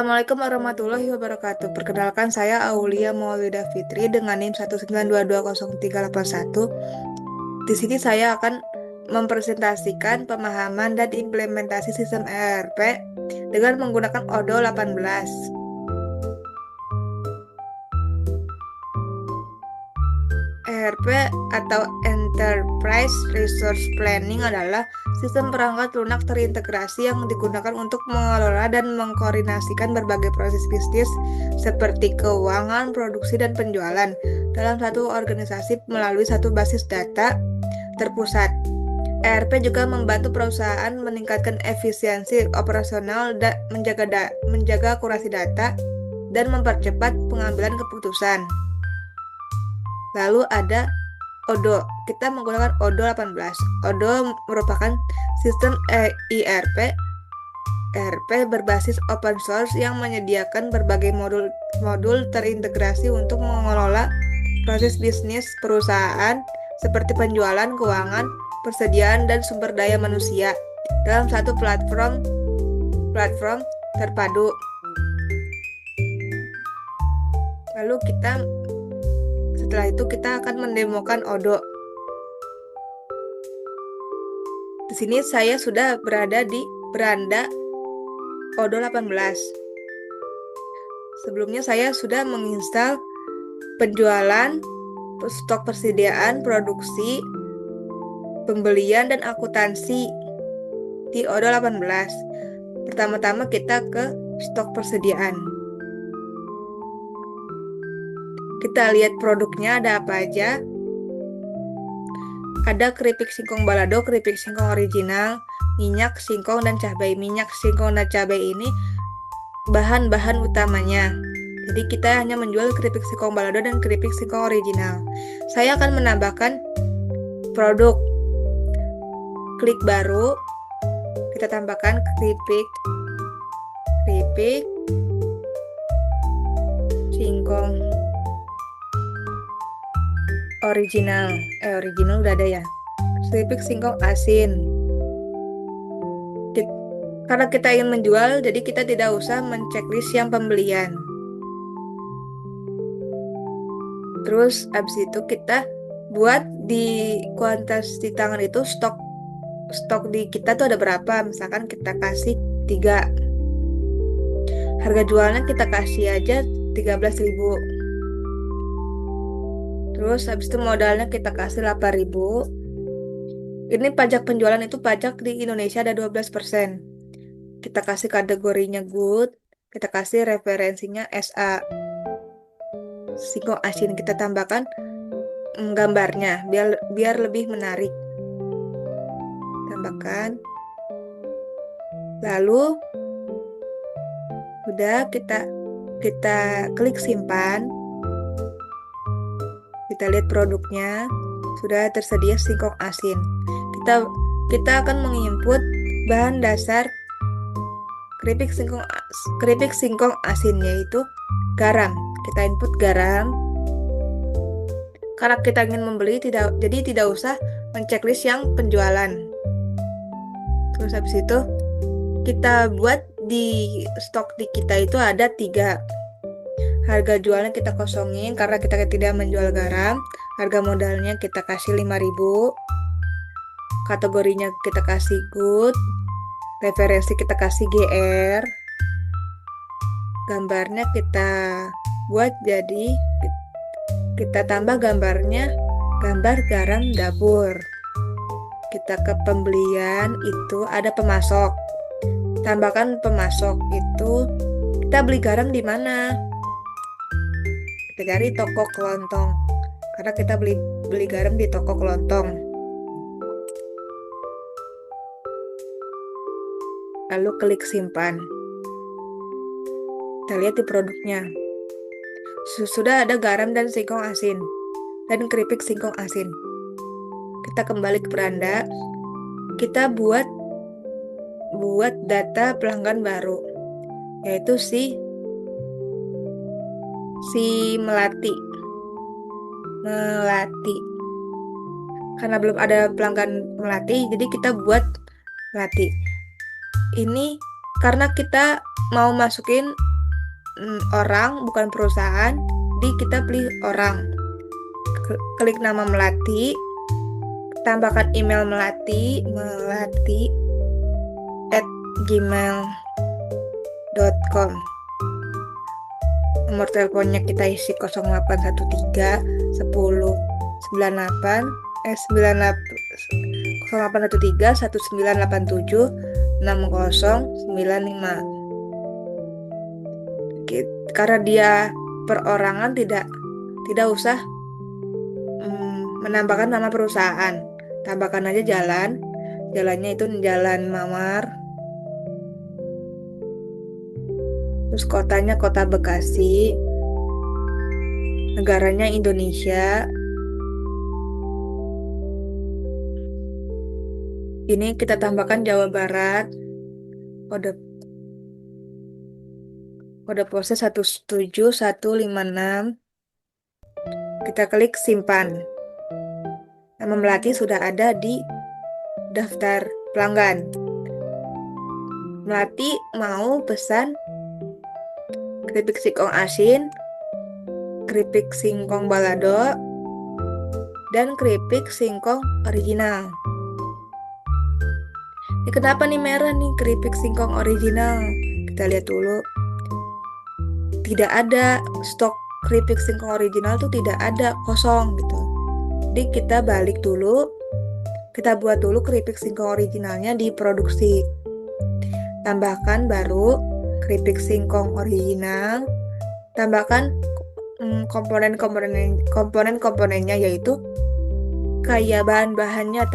Assalamualaikum warahmatullahi wabarakatuh. Perkenalkan saya Aulia Maulida Fitri dengan NIM 192203881. Di sini saya akan mempresentasikan pemahaman dan implementasi sistem ERP dengan menggunakan ODO 18. ERP atau Enterprise Resource Planning adalah sistem perangkat lunak terintegrasi yang digunakan untuk mengelola dan mengkoordinasikan berbagai proses bisnis seperti keuangan, produksi, dan penjualan dalam satu organisasi melalui satu basis data terpusat. ERP juga membantu perusahaan meningkatkan efisiensi operasional dan menjaga akurasi data dan mempercepat pengambilan keputusan. Lalu ada ODO. Kita menggunakan ODO 18. ODO merupakan sistem ERP berbasis open source yang menyediakan berbagai modul terintegrasi untuk mengelola proses bisnis perusahaan seperti penjualan, keuangan, persediaan, dan sumber daya manusia dalam satu platform terpadu. Lalu setelah itu kita akan mendemokan ODO. Di sini saya sudah berada di beranda ODO 18. Sebelumnya saya sudah menginstal penjualan, stok persediaan, produksi, pembelian, dan akuntansi di ODO 18. Pertama-tama kita ke stok persediaan. Kita lihat produknya ada apa aja. Ada keripik singkong balado, keripik singkong original, minyak, singkong, dan cabai. Minyak, singkong, dan cabai ini bahan-bahan utamanya. Jadi kita hanya menjual keripik singkong balado dan keripik singkong original. Saya akan menambahkan produk. Klik baru. Kita tambahkan keripik singkong original udah ada ya. Keripik singkong asin. Karena kita ingin menjual, jadi kita tidak usah menceklis yang pembelian. Terus abis itu kita buat di kuantitas di tangan itu stok di kita tuh ada berapa. Misalkan kita kasih 3. Harga jualnya kita kasih aja 13.000. Terus habis itu modalnya kita kasih 8.000. Ini pajak penjualan itu pajak di Indonesia ada 12%. Kita kasih kategorinya good. Kita kasih referensinya SA. Singkong asin kita tambahkan gambarnya biar lebih menarik. Tambahkan. Lalu udah kita klik simpan. Kita lihat produknya sudah tersedia singkong asin. Kita akan menginput bahan dasar keripik singkong asin yaitu garam. Kita input garam. Karena kita ingin membeli jadi tidak usah menceklis yang penjualan. Terus habis itu kita buat di stok di kita itu ada 3. Harga jualnya kita kosongin karena kita tidak menjual garam. Harga modalnya kita kasih 5.000. Kategorinya kita kasih good. Referensi kita kasih GR. Gambarnya kita buat jadi kita tambah gambarnya gambar garam dapur. Kita ke pembelian itu ada pemasok. Tambahkan pemasok itu kita beli garam di mana? Kita cari toko kelontong karena kita beli garam di toko kelontong. Lalu klik simpan. Kita lihat di produknya sudah ada garam dan singkong asin dan keripik singkong asin. Kita kembali ke beranda. Kita buat data pelanggan baru yaitu si Melati. Karena belum ada pelanggan Melati, jadi kita buat Melati. Ini karena kita mau masukin orang bukan perusahaan, kita pilih orang. Klik nama Melati, tambahkan email melati@gmail.com. Nomor teleponnya kita isi 0813 10 98 0813 1987 6095. Karena dia perorangan, tidak usah menambahkan nama perusahaan. Tambahkan aja jalannya itu Jalan Mawar. Terus kotanya Kota Bekasi, negaranya Indonesia. Ini kita tambahkan Jawa Barat, kode pose 17156. Kita klik simpan. Nama Melati sudah ada di daftar pelanggan. Melati mau pesan keripik singkong asin, keripik singkong balado, dan keripik singkong original. Ini kenapa nih merah nih keripik singkong original? Kita lihat dulu. Tidak ada stok keripik singkong original tuh, tidak ada, kosong gitu. Jadi kita balik dulu, kita buat dulu keripik singkong originalnya, diproduksi. Tambahkan baru keripik singkong original, tambahkan komponen-komponennya, yaitu kayak bahan-bahannya,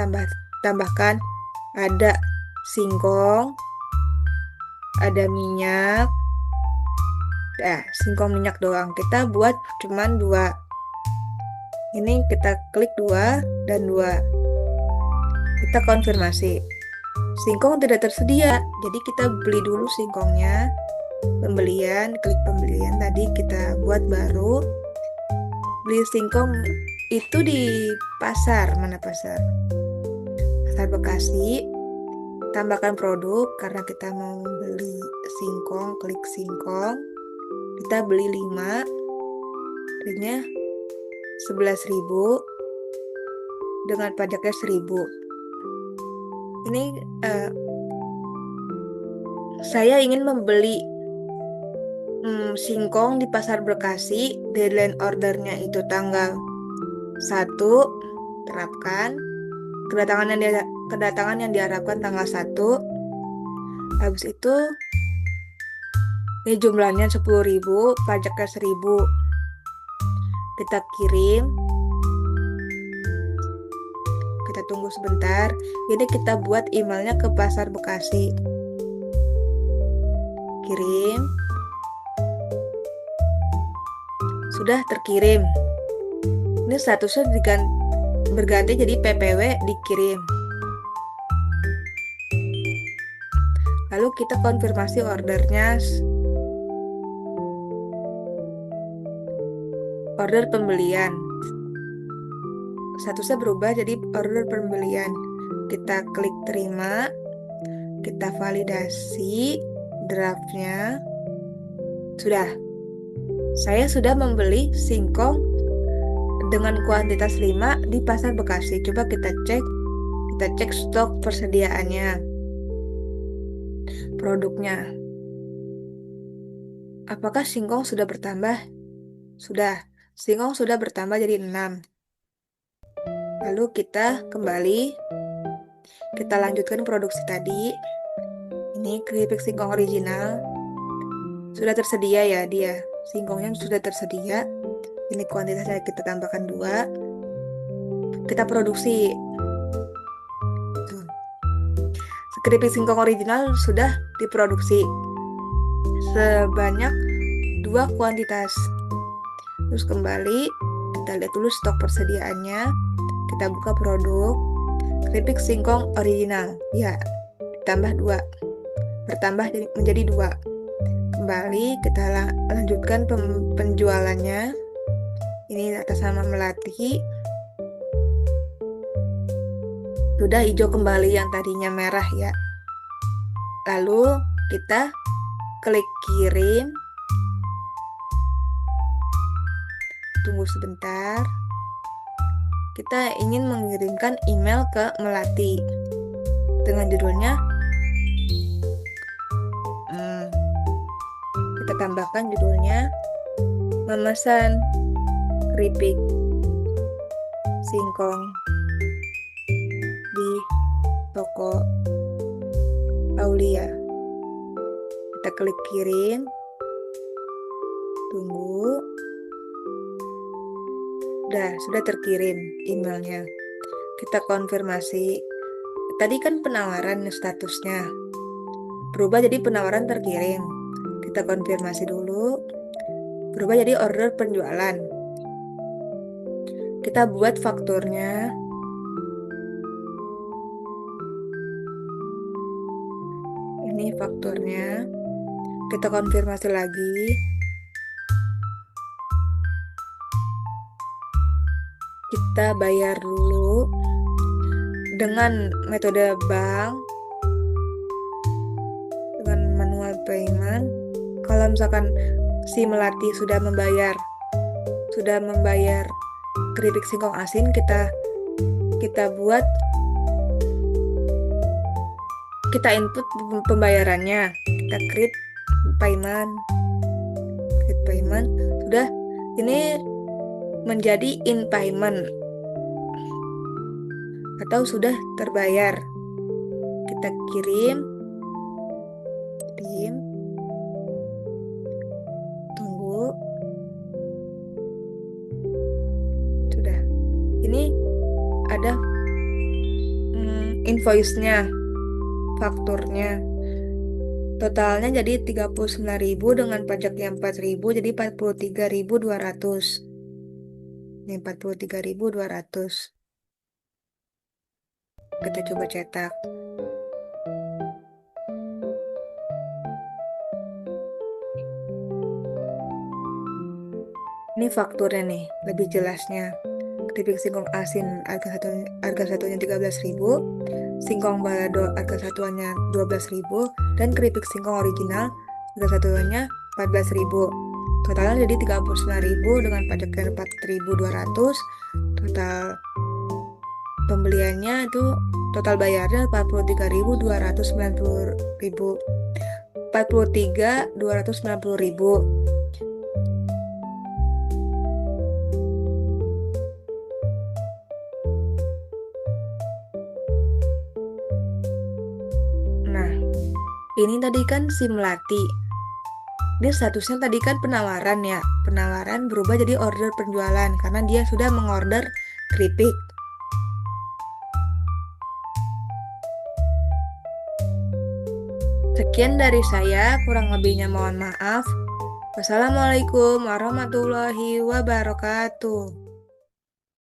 tambahkan ada singkong, ada minyak. Singkong minyak doang, kita buat cuman 2. Ini kita klik 2 dan 2. Kita konfirmasi. Singkong tidak tersedia, jadi kita beli dulu singkongnya. Pembelian, klik pembelian, tadi kita buat baru. Beli singkong itu di pasar, mana pasar? Pasar Bekasi. Tambahkan produk, karena kita mau beli singkong, klik singkong. Kita beli 5, harganya 11.000 dengan pajaknya 1.000. Ini saya ingin membeli singkong di Pasar Bekasi. Deadline ordernya itu tanggal 1. Terapkan kedatangan yang diharapkan tanggal 1. Habis itu ini jumlahnya 10.000, pajaknya 1.000. Kita kirim. Kita tunggu sebentar. Ini kita buat emailnya ke Pasar Bekasi. Kirim. Sudah terkirim. Ini statusnya berganti jadi PPW dikirim. Lalu kita konfirmasi ordernya. Order pembelian. Statusnya berubah jadi order pembelian. Kita klik terima. Kita validasi draftnya. Sudah. Saya sudah membeli singkong dengan kuantitas 5 di Pasar Bekasi. Coba kita cek stok persediaannya. Produknya. Apakah singkong sudah bertambah? Sudah. Singkong sudah bertambah jadi 6. Lalu kita kembali. Kita lanjutkan produksi tadi. Ini keripik singkong original. Sudah tersedia ya dia. Singkongnya sudah tersedia. Ini kuantitasnya kita tambahkan 2. Kita produksi. Keripik singkong original sudah diproduksi sebanyak 2 kuantitas. Terus kembali, kita lihat dulu stok persediaannya. Kita buka produk keripik singkong original. Ya, ditambah 2. Bertambah menjadi 2. Kembali, kita lanjutkan penjualannya. Ini atas nama Melati. Sudah hijau kembali yang tadinya merah ya. Lalu kita klik kirim. tunggu sebentar. Kita ingin mengirimkan email ke Melati dengan judulnya. Kita tambahkan judulnya memesan keripik singkong di toko Aulia. Kita klik kirim, tunggu. Sudah terkirim emailnya. Kita konfirmasi. Tadi kan penawaran statusnya berubah jadi penawaran terkirim. Kita konfirmasi dulu. Berubah jadi order penjualan. Kita buat fakturnya. Ini fakturnya. Kita konfirmasi lagi. Kita bayar dulu dengan metode bank, dengan manual payment. Kalau misalkan si Melati sudah membayar keripik singkong asin, kita input pembayarannya. Kita create payment. Sudah, ini menjadi in payment atau sudah terbayar. Kita kirim, tunggu. Sudah. Ini ada invoice-nya, fakturnya. Totalnya jadi 39.000 dengan pajaknya 4.000, jadi 43.200. Ini 43.200. Kita coba cetak. Ini fakturnya nih, lebih jelasnya. Keripik singkong asin harga satunya 13.000, singkong balado harga satuannya 12.000, dan keripik singkong original harga satuannya 14.000. Totalnya jadi 39.000 dengan pajaknya 4.200. Total pembeliannya itu, total bayarnya 43.290.000. Nah, ini tadi kan si Melati. Ini statusnya tadi kan penawaran ya. Penawaran berubah jadi order penjualan karena dia sudah mengorder keripik. Sekian dari saya, kurang lebihnya mohon maaf. Wassalamualaikum warahmatullahi wabarakatuh.